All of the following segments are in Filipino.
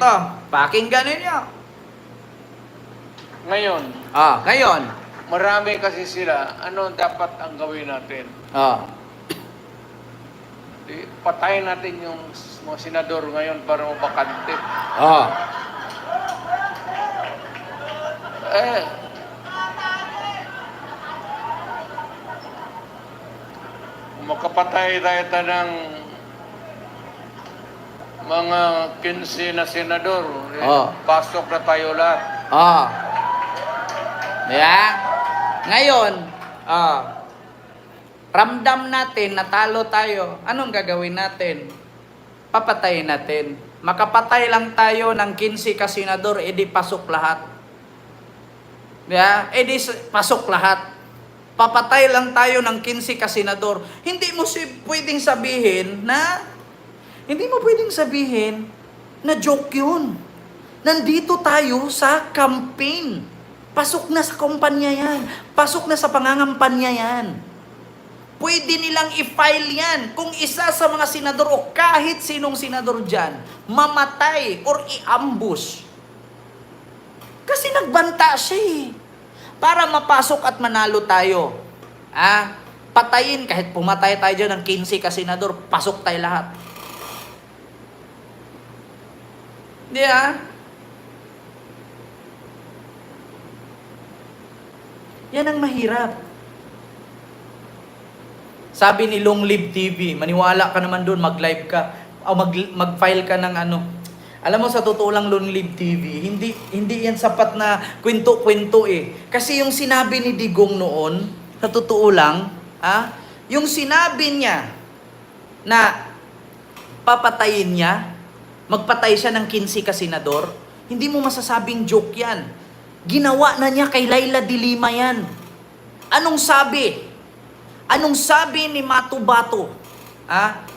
ito, pakinggan ninyo. Ngayon, Ngayon. marami kasi sila. Ano dapat ang gawin natin? Patayin natin yung mga senador ngayon para mabakante. Kung makapatay tayo ng mga 15 na senador, pasok na tayo lahat. Ngayon, ramdam natin, natalo tayo. Anong gagawin natin? Papatayin natin. Makapatay lang tayo ng 15 kasenador, edi pasok lahat. Edi pasok lahat. Papatay lang tayo ng 15 kasenador. Hindi mo pwedeng sabihin na joke yun. Nandito tayo sa campaign. Pasok na sa kumpanya yan. Pasok na sa pangangampanya yan. Pwede nilang i-file yan kung isa sa mga senador o kahit sinong senador dyan, mamatay or i-ambush. Kasi nagbanta siya eh. Para mapasok at manalo tayo. Patayin, kahit pumatay tayo dyan ng 15 kasenador, pasok tayo lahat. Di Yan ang mahirap. Sabi ni Long Live TV, maniwala ka naman doon, mag-live ka, o mag-file ka ng ano. Alam mo, sa totoo lang, Long Live TV, hindi yan sapat na kwento-kwento eh. Kasi yung sinabi ni Digong noon, sa totoo lang, yung sinabi niya na papatayin niya, magpatay siya ng 15 kasenador, hindi mo masasabing joke yan. Ginawa na niya kay Laila de Lima yan. Anong sabi? Anong sabi ni Matubato?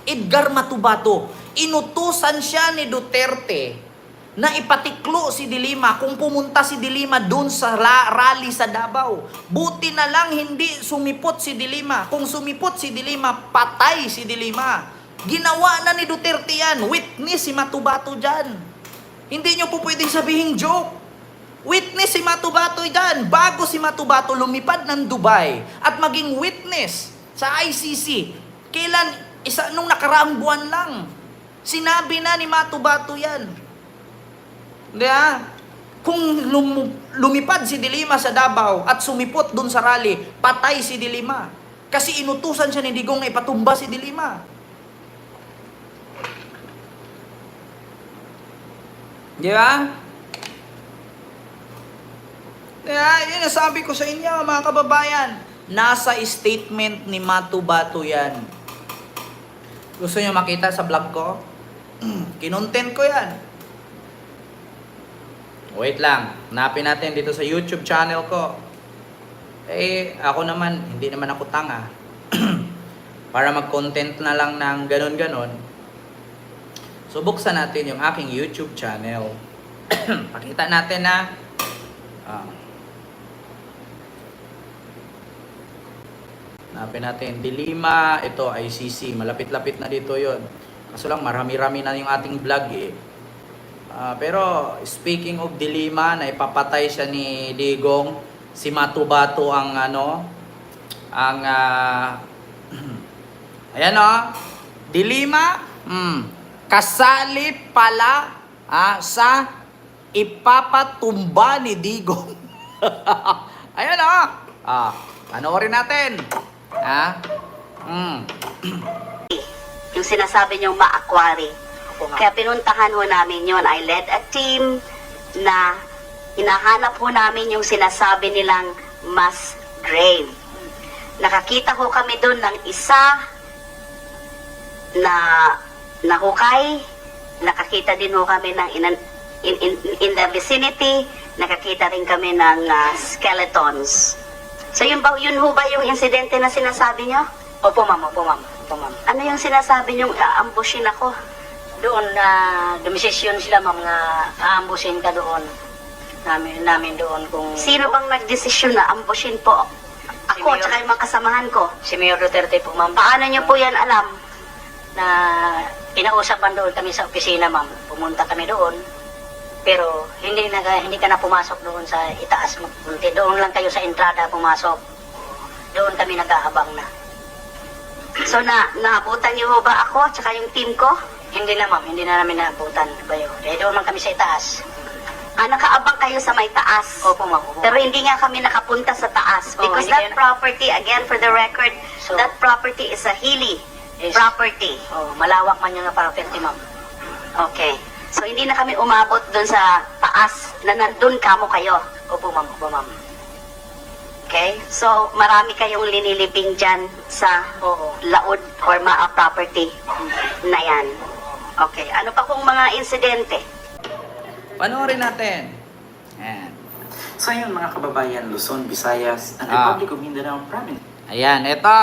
Edgar Matubato. Inutusan siya ni Duterte na ipatiklo si de Lima kung pumunta si de Lima doon sa rally sa Davao. Buti na lang hindi sumipot si de Lima. Kung sumipot si de Lima, patay si de Lima. Ginawa na ni Duterte yan. Witness si Matubato dyan. Hindi nyo po pwedeng sabihin joke. Witness si Matubato dyan. Bago si Matubato lumipad ng Dubai at maging witness sa ICC. Kailan? Nung nakaraang buwan lang. Sinabi na ni Matubato yan. Kung lumipad si de Lima sa Davao at sumipot dun sa rally, patay si de Lima. Kasi inutusan siya ni Digong na ipatumba si de Lima. Di ba? Yun ang sabi ko sa inyo, mga kababayan. Nasa statement ni Matubato yan. Gusto nyo makita sa vlog ko? Kinontent ko yan. Wait lang. Hanapin natin dito sa YouTube channel ko. Ako naman, hindi naman ako tanga. Para mag-content na lang ng ganon-ganon. So, buksan natin yung aking YouTube channel. Pakita natin na hanapin natin, de Lima, ito ICC, malapit-lapit na dito yon. Kaso lang, marami-rami na yung ating vlog eh. Pero, speaking of de Lima, na ipapatay siya ni Digong, si Matubato ang ayan de Lima, kasali pala sa ipapatumba ni Digong. Ayan panoorin natin. Yung sinasabi niyong ma-aquary. Kaya pinuntahan ho namin yon. I led a team na hinahanap ho namin yung sinasabi nilang mass grave. Nakakita ho kami doon ng isa na nahukay. Nakakita din ho kami ng in the vicinity. Nakakita rin kami ng skeletons. So yun ho ba yung insidente na sinasabi nyo? Opo ma'am. Ano yung sinasabi nyo, aambushin ako? Doon na dumisisyon sila ma'am na aambusin ka doon. Namin doon kung... Sino bang nagdesisyon na ambushin po? Ako, Mayor. tsaka yung mga kasamahan ko. Si Mayor Duterte po ma'am. Paano nyo po yan alam? Na pinausapan doon kami sa opisina ma'am. Pumunta kami doon. Pero hindi ka na pumasok doon sa itaas magpunti. Doon lang kayo sa entrada pumasok. Doon kami nag-aabang na. So naabutan niyo ho ba ako at saka yung team ko? Hindi na ma'am, hindi na namin naabutan kayo. Dahil doon lang kami sa itaas. Nakaabang kayo sa may taas. Opo ma'am, opo. Pero hindi nga kami nakapunta sa taas Oo, because hindi that kayo- property, again for the record, So- that property is a hilly Yes. property. Oh, malawak man yung property ma'am. Okay. So hindi na kami umabot doon sa taas na nandun kamo kayo. Opo ma'am, opo ma'am. Okay? So marami kayong linilibing dyan sa Oo. laod or maa property na yan. Okay. Ano pa kung mga insidente? Panoorin natin. Ayan. So yun mga kababayan, Luzon, Visayas, and Ah. Republic of Mindanao Province. Ayan, eto.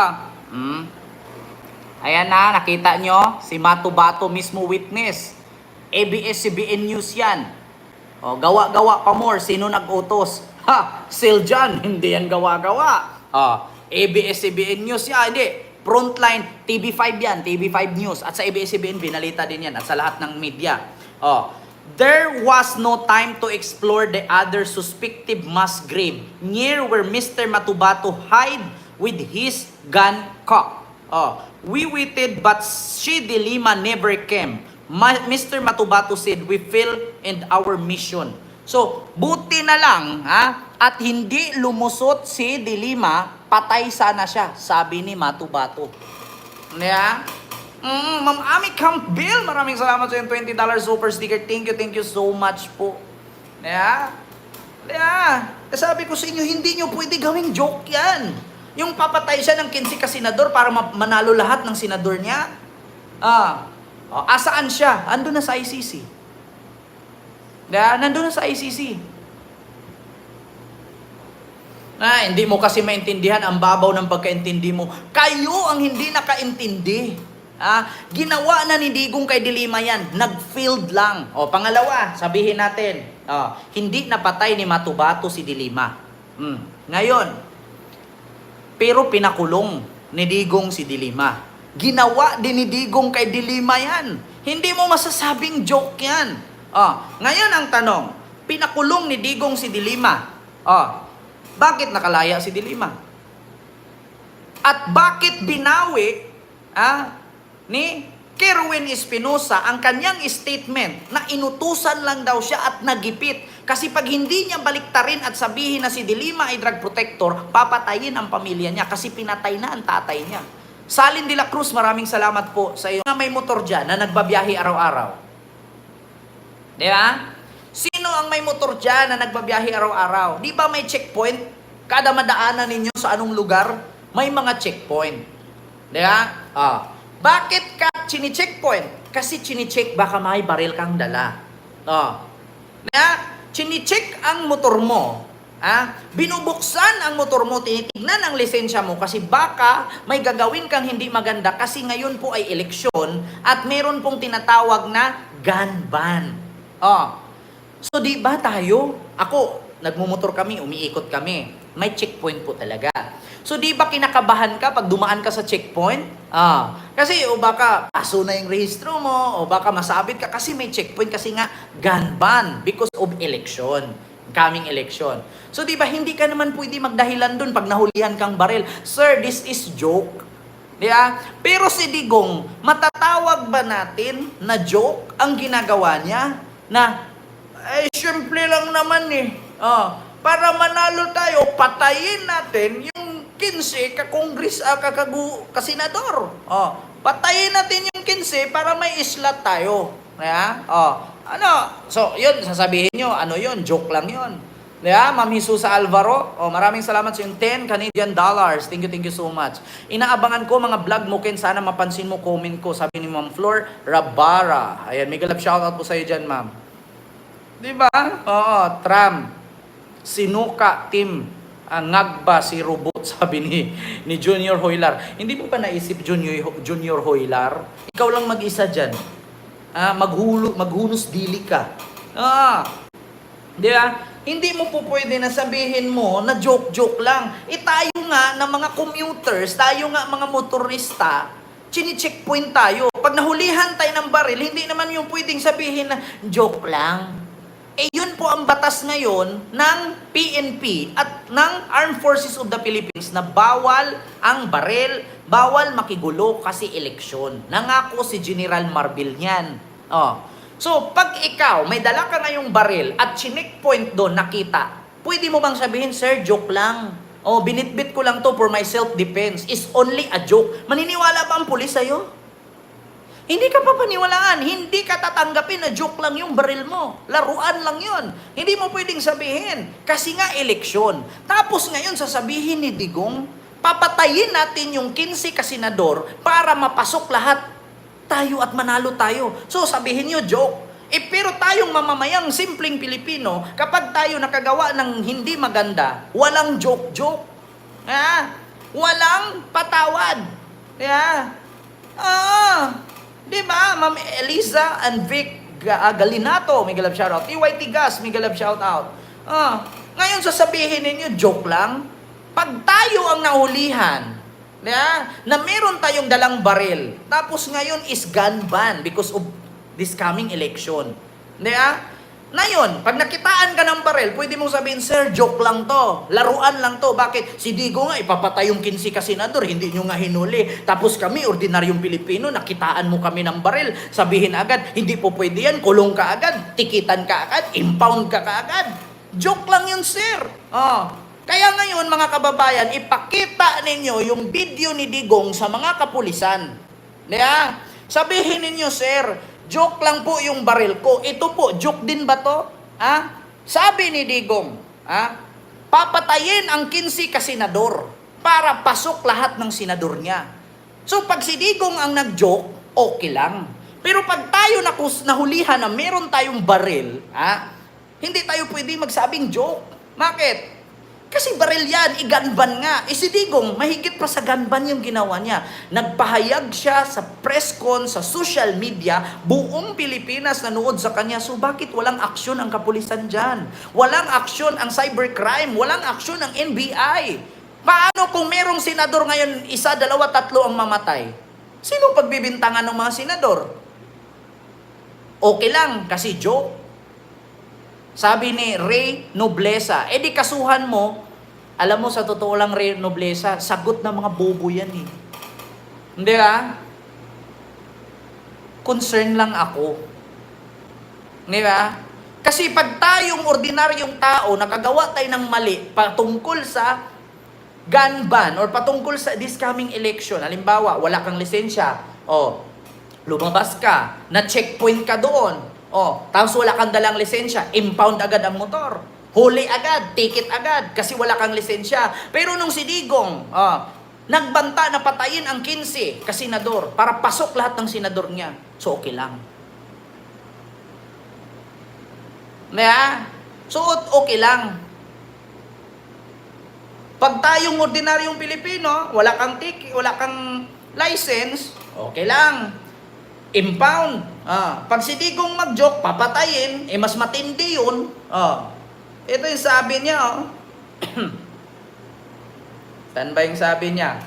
Ayan na, nakita nyo, si Matubato mismo witness. ABS-CBN News yan. O, gawa-gawa pa more, sino nag-utos? Ha, Siljan, hindi yan gawa-gawa. O, ABS-CBN News yan, hindi. Frontline, TV5 yan, TV5 News. At sa ABS-CBN, binalita din yan. At sa lahat ng media. O, there was no time to explore the other suspected mass grave near where Mr. Matubato hid with his gun cocked. Oh, we waited but she de Lima never came. Mr. Matubato said, we failed in our mission. So, buti na lang, ha? At hindi lumusot si de Lima, patay sana siya, sabi ni Matubato. Yeah? Ma'am Ami Campbell, maraming salamat sa yung $20 super sticker. Thank you so much po. Yeah? Yeah. Sabi ko sa inyo, hindi nyo pwede gawing joke yan. Yung papatay siya ng 15 ka senador para manalo lahat ng senador niya. Asaan siya? Andun na sa ICC. Nandun na sa ICC. Hindi mo kasi maintindihan ang babaw ng pagkaintindi mo. Kayo ang hindi nakaintindi. Ginawa na ni Digong kay de Lima yan. Nag-field lang. Pangalawa, sabihin natin, hindi napatay ni Matubato si de Lima. Ngayon, pero pinakulong ni Digong si de Lima. Ginawa din ni Digong kay de Lima yan. Hindi mo masasabing joke yan. Ngayon ang tanong, pinakulong ni Digong si de Lima. Bakit nakalaya si de Lima? At bakit binawi ni Kerwin Espinosa ang kanyang statement na inutusan lang daw siya at nagipit? Kasi pag hindi niya baliktarin at sabihin na si de Lima ay drug protector, papatayin ang pamilya niya kasi pinatay na ang tatay niya. Salin de la Cruz, maraming salamat po sa iyo. May motor dyan na nagbabiyahe araw-araw. Di ba? Sino ang may motor dyan na nagbabiyahe araw-araw? Di ba may checkpoint? Kada madaanan ninyo sa anong lugar, may mga checkpoint. Di ba? Bakit ka chini-checkpoint? Kasi chini-check baka may baril kang dala. Chini-check ang motor mo. Binubuksan ang motor mo, tinitignan ang lisensya mo kasi baka may gagawin kang hindi maganda kasi ngayon po ay eleksyon at meron pong tinatawag na gun ban. So di ba tayo? Ako, nagmumotor kami, umiikot kami. May checkpoint po talaga. So di ba kinakabahan ka pag dumaan ka sa checkpoint? Kasi o baka paso na yung rehistro mo, o baka masabit ka kasi may checkpoint kasi nga gun ban because of election, coming election. So di ba hindi ka naman pwede magdahilan dun pag nahulihan kang baril. Sir, this is joke. Di ba? Pero si Digong, matatawag ba natin na joke ang ginagawa niya? Na, syempre lang naman para manalo tayo, patayin natin yung 15 kasenador. Patayin natin yung 15 para may slot tayo. So, yun, sasabihin nyo, yun, joke lang yun. Ma'am Jesusa Alvaro, maraming salamat sa yung 10 Canadian dollars. Thank you so much. Inaabangan ko mga vlog mo, Ken, sana mapansin mo comment ko, sabi ni Ma'am Flor Rabara. Ayan, mega love shoutout po sa iyo dyan, ma'am. Diba? Tram. Sinuka team. Ngagba si robot, sabi ni Junior Hoylar. Hindi mo pa naisip, Junior Hoylar? Ikaw lang mag-isa dyan. Maghunos dili ka. Di ba? Hindi mo po pwede na sabihin mo na joke-joke lang. Tayo nga na mga commuters, tayo nga mga motorista, chini-checkpoint tayo. Pag nahulihan tayo ng baril, hindi naman yung pwedeng sabihin na joke lang. Eh yun po ang batas ngayon ng PNP at ng Armed Forces of the Philippines na bawal ang barel, bawal makigulo kasi eleksyon. Nangako si General Marbil niyan. Oh. So, pag ikaw, may dala ka ngayong baril at chineckpoint doon, nakita, pwede mo bang sabihin, sir, joke lang. Oh, binitbit ko lang to for my self-defense. It's only a joke. Maniniwala ba ang pulis sa'yo? Hindi ka papaniwalaan, hindi ka tatanggapin na joke lang yung baril mo. Laruan lang yon. Hindi mo pwedeng sabihin, kasi nga eleksyon. Tapos ngayon sasabihin ni Digong, papatayin natin yung 15 kasenador para mapasok lahat tayo at manalo tayo. So sabihin nyo, joke. Pero tayong mamamayang simpleng Pilipino, kapag tayo nakagawa ng hindi maganda, walang joke-joke. Walang patawad. Diba, Ma'am Eliza and Vic Galinato, may galab shoutout. TYT Gas, may galab shoutout. Ngayon sasabihin ninyo, joke lang. Pag tayo ang nahulihan, na meron tayong dalang baril, tapos ngayon is gun ban because of this coming election. Ngayon, pag nakitaan ka ng baril, pwede mong sabihin, sir, joke lang to. Laruan lang to. Bakit? Si Digo nga, ipapatay yung 15 kasenador, hindi nyo nga hinuli. Tapos kami, ordinaryong Pilipino, nakitaan mo kami ng baril. Sabihin agad, hindi po pwede yan, kulong ka agad, tikitan ka agad, impound ka agad. Joke lang yun, sir. Kaya ngayon, mga kababayan, ipakita ninyo yung video ni Digong sa mga kapulisan. Sabihin ninyo, sir, joke lang po yung baril ko. Ito po, joke din ba to? Sabi ni Digong, papatayin ang 15 kasenador para pasok lahat ng senador niya. So pag si Digong ang nag-joke, okay lang. Pero pag tayo nahulihan na meron tayong baril, hindi tayo pwede magsabing joke. Bakit? Kasi baril yan, i-gunban nga. Si Digong, mahigit pa sa gunban yung ginawa niya. Nagpahayag siya sa press con, sa social media, buong Pilipinas nanood sa kanya. So bakit walang aksyon ang kapulisan dyan? Walang aksyon ang cybercrime, walang aksyon ang NBI. Paano kung merong senador ngayon, 1, 2, 3 ang mamatay? Sinong pagbibintangan ng mga senador? Okay lang, kasi joke. Sabi ni Ray Noblesa, di kasuhan mo, alam mo sa totoo lang Ray Noblesa, sagot ng mga bobo yan eh. Hindi concern lang ako. Hindi Kasi pag tayong ordinaryong tao, nakagawa tayo ng mali patungkol sa gun ban or patungkol sa this coming election, halimbawa, wala kang lisensya, lumabas ka, na-checkpoint ka doon, tapos wala kang dalang lisensya, impound agad ang motor. Huli agad, ticket agad, kasi wala kang lisensya. Pero nung si Digong, nagbanta na patayin ang 15 kasenador para pasok lahat ng senador niya. So okay lang. So okay lang. Pag tayong ordinaryong Pilipino, wala kang ticket, wala kang license, okay lang. Impound. Pag si Digong mag-joke, papatayin, mas matindi yun. Ito yung sabi niya. Saan ba yung sabi niya?